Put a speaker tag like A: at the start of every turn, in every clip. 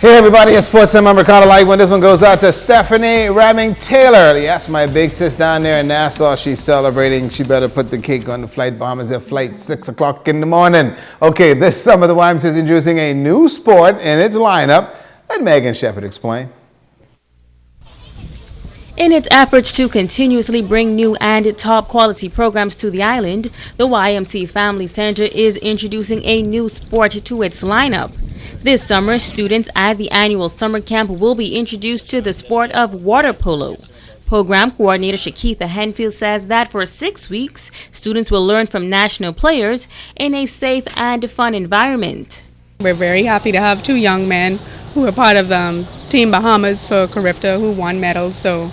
A: Hey everybody, it's Sports Time. I'm Ricardo Lightwin. This one goes out to Stephanie Ramming Taylor. Yes, my big sis down there in Nassau. She's celebrating. She better put the cake on the flight. Bahamas at flight 6 o'clock in the morning. Okay, this summer the YMCA is introducing a new sport in its lineup. Let Megan Shepard explain.
B: In its efforts to continuously bring new and top quality programs to the island, the YMCA Family Center is introducing a new sport to its lineup. This summer, students at the annual summer camp will be introduced to the sport of water polo. Program coordinator Shakitha Henfield says that for 6 weeks, students will learn from national players in a safe and fun environment.
C: We're very happy to have two young men who are part of Team Bahamas for Carifta who won medals. So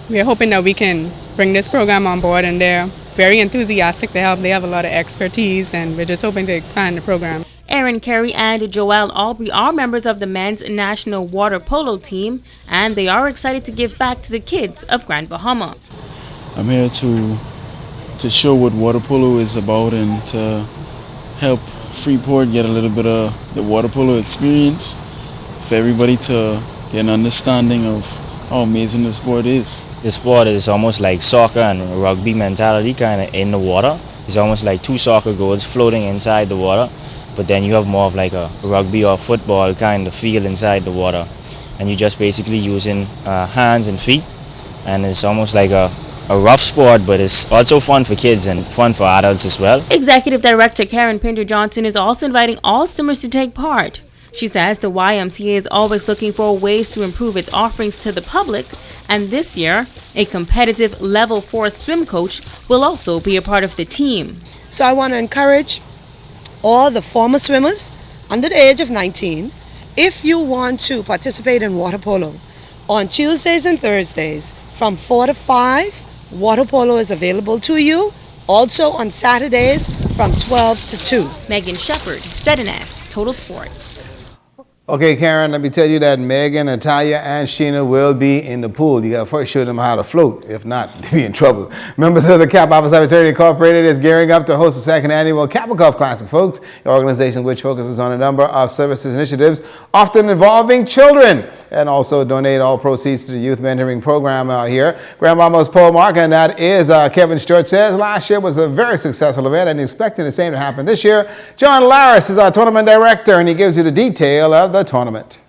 C: we're hoping that we can bring this program on board, and they're very enthusiastic to help. They have a lot of expertise, and we're just hoping to expand the program.
B: Aaron Carey and Joel Aubrey are members of the men's national water polo team, and they are excited to give back to the kids of Grand Bahama.
D: I'm here to show what water polo is about and to help Freeport get a little bit of the water polo experience for everybody to get an understanding of how amazing the sport is.
E: The sport is almost like soccer and rugby mentality kind of in the water. It's almost like two soccer goals floating inside the water, but then you have more of like a rugby or football kind of feel inside the water. And you're just basically using hands and feet, and it's almost like a rough sport, but it's also fun for kids and fun for adults as well.
B: Executive Director Karen Pinder-Johnson is also inviting all swimmers to take part. She says the YMCA is always looking for ways to improve its offerings to the public, and this year, a competitive Level 4 swim coach will also be a part of the team.
F: So I want to encourage all the former swimmers under the age of 19, if you want to participate in water polo, on Tuesdays and Thursdays from 4 to 5, water polo is available to you. Also on Saturdays from 12 to 2.
B: Megan Shepard, ZNS, Total Sports.
A: Okay, Karen, let me tell you that Megan, Natalia, and Sheena will be in the pool. You got to first show them how to float. If not, they'll be in trouble. Members of the Cap Alpha Fraternity Incorporated is gearing up to host the second annual Kappa Golf Classic, folks. The organization which focuses on a number of services initiatives, often involving children, and also donate all proceeds to the youth mentoring program out here. Grandmama's Paul Mark, and that is Kevin Stewart, says last year was a very successful event and expecting the same to happen this year. John Laris is our tournament director, and he gives you the detail of the tournament.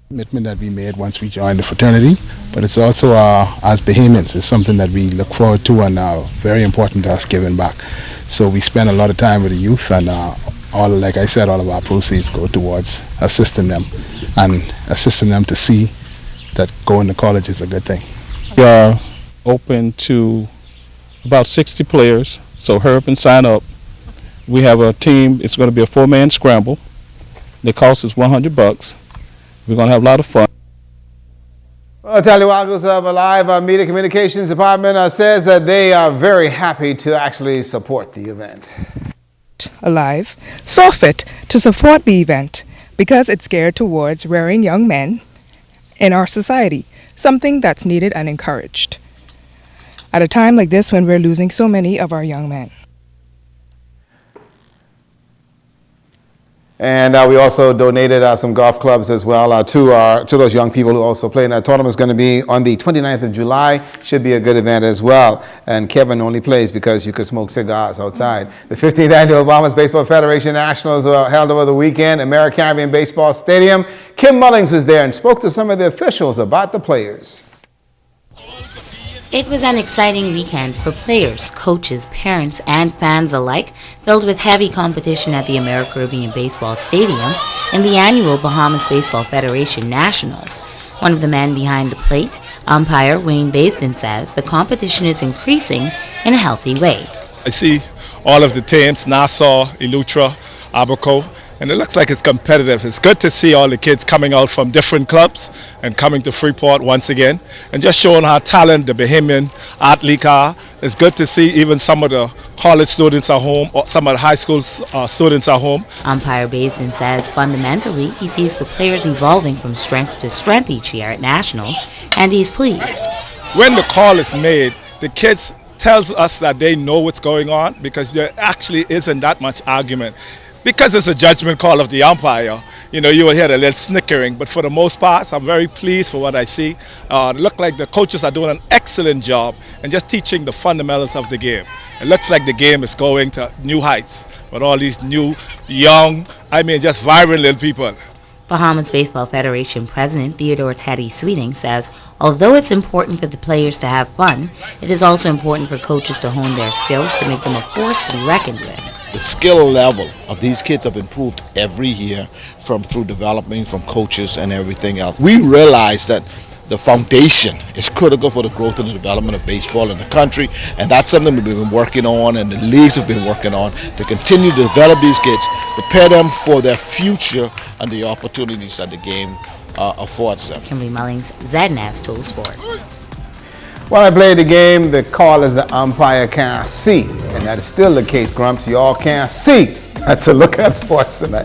G: Commitment that we made once we joined the fraternity, but it's also as Bahamians, it's something that we look forward to and very important to us giving back. So we spend a lot of time with the youth, and like I said, all of our proceeds go towards assisting them and assisting them to see that going to college is a good thing.
H: We are open to about 60 players, so hurry up and sign up. We have a team. It's going to be a 4-man scramble. The cost is $100. We're going to have a lot of fun.
A: Well, Tallywaggles of Alive Media Communications Department says that they are very happy to actually support the event.
I: Alive saw fit to support the event because it's geared towards rearing young men in our society, something that's needed and encouraged at a time like this when we're losing so many of our young men.
A: And we also donated some golf clubs as well to those young people who also play in that tournament. Is going to be on the 29th of July. Should be a good event as well. And Kevin only plays because you could smoke cigars outside. The 15th annual Bahamas Baseball Federation Nationals held over the weekend at Caribbean Baseball Stadium. Kim Mullings was there and spoke to some of the officials about the players.
J: It was an exciting weekend for players, coaches, parents, and fans alike, filled with heavy competition at the Caribbean Baseball Stadium in the annual Bahamas Baseball Federation Nationals. One of the men behind the plate, umpire Wayne Baisden, says the competition is increasing in a healthy way.
K: I see all of the teams, Nassau, Eleuthera, Abaco, and it looks like it's competitive. It's good to see all the kids coming out from different clubs and coming to Freeport once again and just showing how talented the Bahamian athletes are. It's good to see even some of the college students at home or some of the high school students at home.
J: Umpire Baisden says fundamentally he sees the players evolving from strength to strength each year at Nationals, and he's pleased.
K: When the call is made, the kids tells us that they know what's going on because there actually isn't that much argument. because it's a judgment call of the umpire, you will hear a little snickering. But for the most part, I'm very pleased for what I see. It looks like the coaches are doing an excellent job and just teaching the fundamentals of the game. It looks like the game is going to new heights with all these new, young, just vibrant little people.
J: Bahamas Baseball Federation President Theodore Teddy Sweeting says, although it's important for the players to have fun, it is also important for coaches to hone their skills to make them a force to be reckoned with.
L: The skill level of these kids have improved every year through developing, from coaches and everything else. We realize that the foundation is critical for the growth and the development of baseball in the country, and that's something we've been working on and the leagues have been working on to continue to develop these kids, prepare them for their future and the opportunities that the game affords them.
J: Kimberly Mullings, ZNAS Total Sports.
A: When I played the game, the call is the umpire can't see, and that is still the case, Grumps. Y'all can't see. That's a look at sports tonight.